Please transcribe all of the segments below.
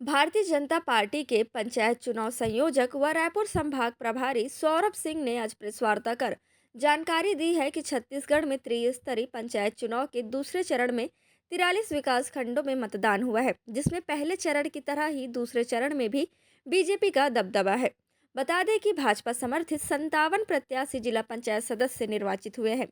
Bharatiya Janata party के पंचायत चुनाव संयोजक व रायपुर संभाग प्रभारी सौरभ सिंह ने आज प्रेस वार्ता कर जानकारी दी है कि छत्तीसगढ़ में त्रिस्तरीय पंचायत चुनाव के दूसरे चरण में 43 विकास खंडों में मतदान हुआ है, जिसमें पहले चरण की तरह ही दूसरे चरण में भी बीजेपी का दबदबा है। बता दें कि भाजपा समर्थित 57 प्रत्याशी जिला पंचायत सदस्य निर्वाचित हुए हैं,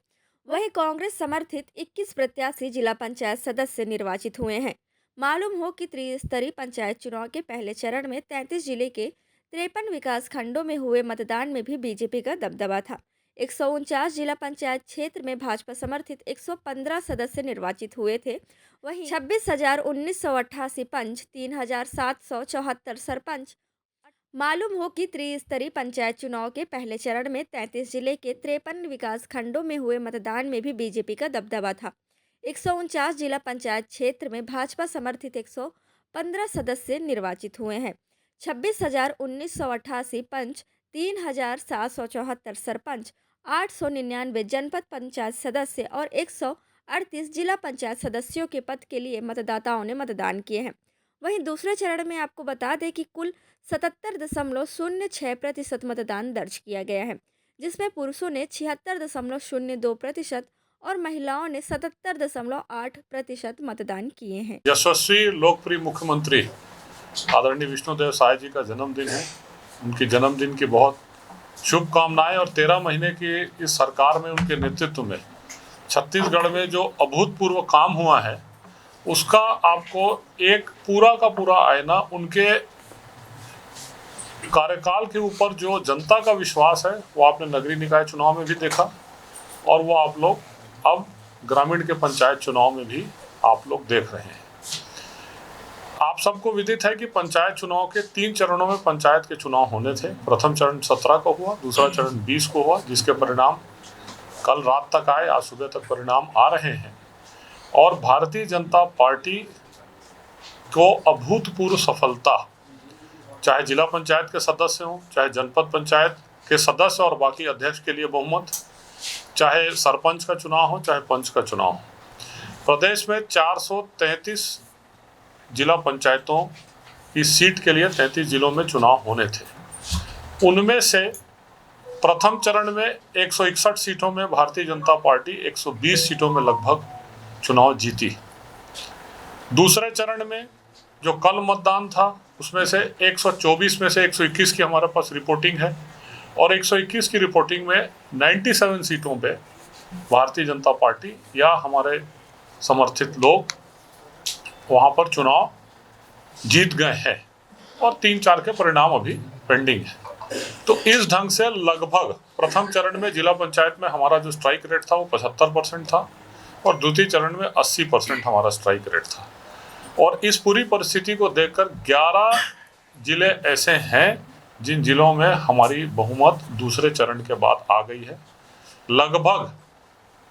वहीं कांग्रेस समर्थित 21 प्रत्याशी जिला पंचायत सदस्य निर्वाचित हुए हैं। मालूम हो कि त्रिस्तरीय पंचायत चुनाव के पहले चरण में 33 जिले के 53 विकास खंडों में हुए मतदान में भी बीजेपी का दबदबा था। 149 जिला पंचायत क्षेत्र में भाजपा समर्थित 115 सदस्य निर्वाचित हुए थे। वहीं 26,1988 पंच, 3,774 सरपंच। मालूम हो कि त्रिस्तरीय पंचायत चुनाव के पहले चरण में 33 जिले के 53 विकास खंडों में हुए मतदान में भी बीजेपी का दबदबा था। 149 जिला पंचायत क्षेत्र में भाजपा समर्थित 115 सदस्य निर्वाचित हुए हैं। 26,1988 पंच, 3,774 सरपंच, 899 जनपद पंचायत सदस्य और 138 जिला पंचायत सदस्यों के पद के लिए मतदाताओं ने मतदान किए हैं। वहीं दूसरे चरण में आपको बता दें कि कुल 77.06% मतदान दर्ज किया गया है, जिसमें पुरुषों ने 76.02% और महिलाओं ने 77.8% मतदान किए हैं। यशस्वी लोकप्रिय मुख्यमंत्री आदरणीय विष्णुदेव साय जी का जन्मदिन है। उनके जन्मदिन की बहुत शुभकामनाएं और 13 महीने की इस सरकार में उनके नेतृत्व में छत्तीसगढ़ में जो अभूतपूर्व काम हुआ है, उसका आपको एक पूरा का पूरा आईना उनके कार्यकाल के ऊपर जो जनता का विश्वास है वो आपने नगरीय निकाय चुनाव में भी देखा और वो आप लोग अब ग्रामीण के पंचायत चुनाव में भी आप लोग देख रहे हैं। आप सबको विदित है कि पंचायत चुनाव के 3 चरणों में पंचायत के चुनाव होने थे। प्रथम चरण 17 को हुआ, दूसरा चरण 20 को हुआ, जिसके परिणाम कल रात तक आए, आज सुबह तक परिणाम आ रहे हैं। और भारतीय जनता पार्टी को अभूतपूर्व सफलता, चाहे जिला पंचायत के सदस्य हों, चाहे जनपद पंचायत के सदस्य और बाकी अध्यक्ष के लिए बहुमत, चाहे सरपंच का चुनाव हो, चाहे पंच का चुनाव हो। प्रदेश में 433 जिला पंचायतों की सीट के लिए 33 जिलों में चुनाव होने थे। उनमें से प्रथम चरण में 161 सीटों में भारतीय जनता पार्टी 120 सीटों में लगभग चुनाव जीती। दूसरे चरण में जो कल मतदान था, उसमें से 124 में से 121 की हमारे पास रिपोर्टिंग है और 121 की रिपोर्टिंग में 97 सीटों पे भारतीय जनता पार्टी या हमारे समर्थित लोग वहाँ पर चुनाव जीत गए हैं और 3-4 के परिणाम अभी पेंडिंग है। तो इस ढंग से लगभग प्रथम चरण में जिला पंचायत में हमारा जो स्ट्राइक रेट था वो 75% था और द्वितीय चरण में 80% हमारा स्ट्राइक रेट था। और इस पूरी परिस्थिति को देखकर 11 जिले ऐसे हैं जिन जिलों में हमारी बहुमत दूसरे चरण के बाद आ गई है। लगभग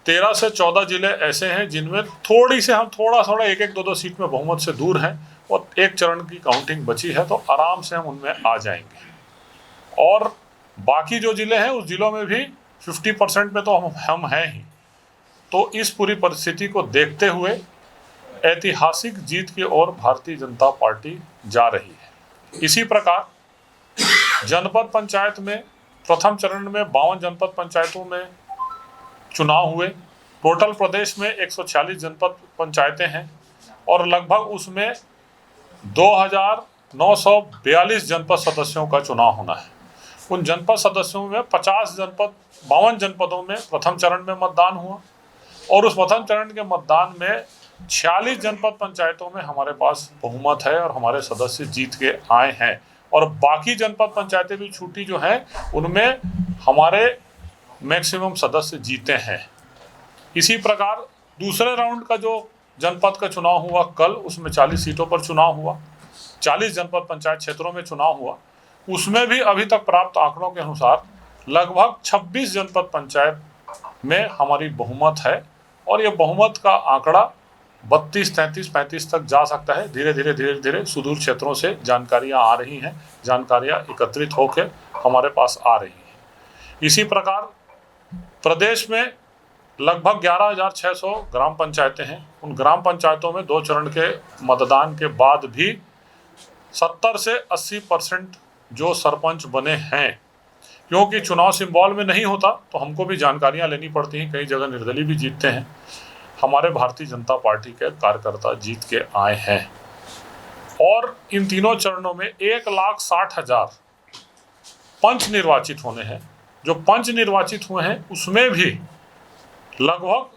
13 से 14 जिले ऐसे हैं जिनमें थोड़ी से हम थोड़ा 1-2 सीट में बहुमत से दूर हैं और एक चरण की काउंटिंग बची है, तो आराम से हम उनमें आ जाएंगे। और बाकी जो जिले हैं उस जिलों में भी 50% में तो हम हैं ही। तो इस पूरी परिस्थिति को देखते हुए ऐतिहासिक जीत की ओर भारतीय जनता पार्टी जा रही है। इसी प्रकार जनपद पंचायत में प्रथम चरण में 52 जनपद पंचायतों में चुनाव हुए। टोटल प्रदेश में 146 जनपद पंचायतें हैं और लगभग उसमें 2,942 जनपद सदस्यों का चुनाव होना है। उन जनपद सदस्यों में 52 जनपदों में प्रथम चरण में मतदान हुआ और उस प्रथम चरण के मतदान में 46 जनपद पंचायतों में हमारे पास बहुमत है और हमारे सदस्य जीत के आए हैं और बाकी जनपद पंचायतें भी छूटी जो हैं उनमें हमारे मैक्सिमम सदस्य जीते हैं। इसी प्रकार दूसरे राउंड का जो जनपद का चुनाव हुआ कल, उसमें 40 सीटों पर चुनाव हुआ, 40 जनपद पंचायत क्षेत्रों में चुनाव हुआ। उसमें भी अभी तक प्राप्त आंकड़ों के अनुसार लगभग 26 जनपद पंचायत में हमारी बहुमत है और ये बहुमत का आंकड़ा 32, 33, 35 तक जा सकता है। धीरे धीरे सुदूर क्षेत्रों से जानकारियां आ रही हैं, जानकारियां एकत्रित होकर हमारे पास आ रही हैं। इसी प्रकार प्रदेश में लगभग 11,600 ग्राम पंचायतें हैं। उन ग्राम पंचायतों में 2 चरण के मतदान के बाद भी 70 से 80% जो सरपंच बने हैं, क्योंकि चुनाव सिंबल में नहीं होता तो हमको भी जानकारियां लेनी पड़ती हैं। कई जगह निर्दलीय भी जीतते हैं। हमारे भारतीय जनता पार्टी के कार्यकर्ता जीत के आए हैं और इन तीनों चरणों में 1,60,000 पंच निर्वाचित होने हैं। जो पंच निर्वाचित हुए हैं उसमें भी लगभग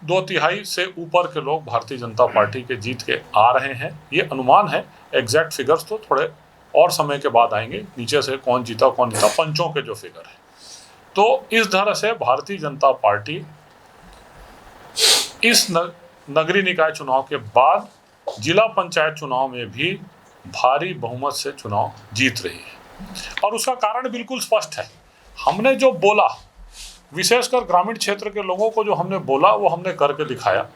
2/3 से ऊपर के लोग भारतीय जनता पार्टी के जीत के आ रहे हैं। ये अनुमान है, एग्जैक्ट फिगर्स तो थोड़े और समय के बाद आएंगे, नीचे से कौन जीता पंचों के जो फिगर है। तो इस तरह से भारतीय जनता पार्टी इस नगरीय निकाय चुनाव के बाद जिला पंचायत चुनाव में भी भारी बहुमत से चुनाव जीत रही है। और उसका कारण बिल्कुल स्पष्ट है। हमने जो बोला, विशेषकर ग्रामीण क्षेत्र के लोगों को जो हमने बोला वो हमने करके दिखाया।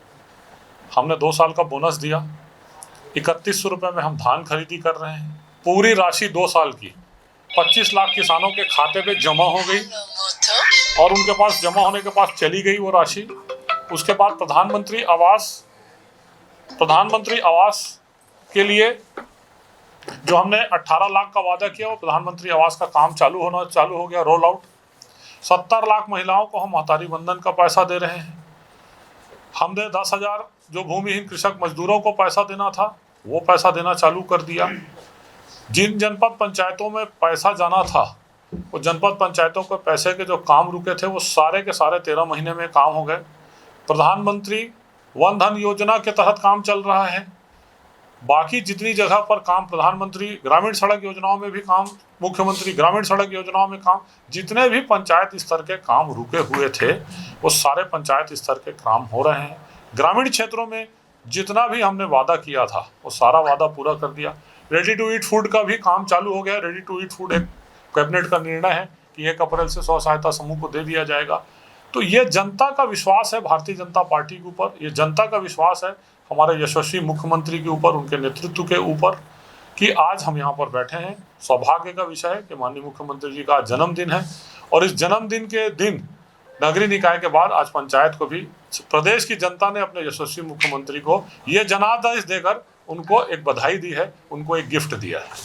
हमने 2 साल का बोनस दिया, 3100 रुपये में हम धान खरीदी कर रहे हैं। पूरी राशि 2 साल की 25 लाख किसानों के खाते पे जमा हो गई और उनके पास जमा होने के पास चली गई वो राशि। उसके बाद प्रधानमंत्री आवास के लिए जो हमने 18 लाख का वादा किया, वो प्रधानमंत्री आवास का काम चालू हो गया, रोल आउट। 70 लाख महिलाओं को हम महतारी बंधन का पैसा दे रहे हैं। हमने 10,000 जो भूमिहीन कृषक मजदूरों को पैसा देना था वो पैसा देना चालू कर दिया। जिन जनपद पंचायतों में पैसा जाना था, वो जनपद पंचायतों के पैसे के जो काम रुके थे वो सारे के सारे 13 महीने में काम हो गए। प्रधानमंत्री वन धन योजना के तहत काम चल रहा है। बाकी जितनी जगह पर काम, प्रधानमंत्री ग्रामीण सड़क योजनाओं में भी काम, मुख्यमंत्री ग्रामीण सड़क योजनाओं में काम, जितने भी पंचायत स्तर के काम रुके हुए थे वो सारे पंचायत स्तर के काम हो रहे हैं। ग्रामीण क्षेत्रों में जितना भी हमने वादा किया था वो सारा वादा पूरा कर दिया। रेडी टू ईट फूड का भी काम चालू हो गया। रेडी टू ईट फूड एक कैबिनेट का निर्णय है कि 1 अप्रैल से स्व सहायता समूह को दे दिया जाएगा। तो ये जनता का विश्वास है भारतीय जनता पार्टी के ऊपर, ये जनता का विश्वास है हमारे यशस्वी मुख्यमंत्री के ऊपर, उनके नेतृत्व के ऊपर, कि आज हम यहाँ पर बैठे हैं। सौभाग्य का विषय है कि माननीय मुख्यमंत्री जी का जन्मदिन है और इस जन्मदिन के दिन नगरीय निकाय के बाद आज पंचायत को भी प्रदेश की जनता ने अपने यशस्वी मुख्यमंत्री को ये जनादेश देकर उनको एक बधाई दी है, उनको एक गिफ्ट दिया है।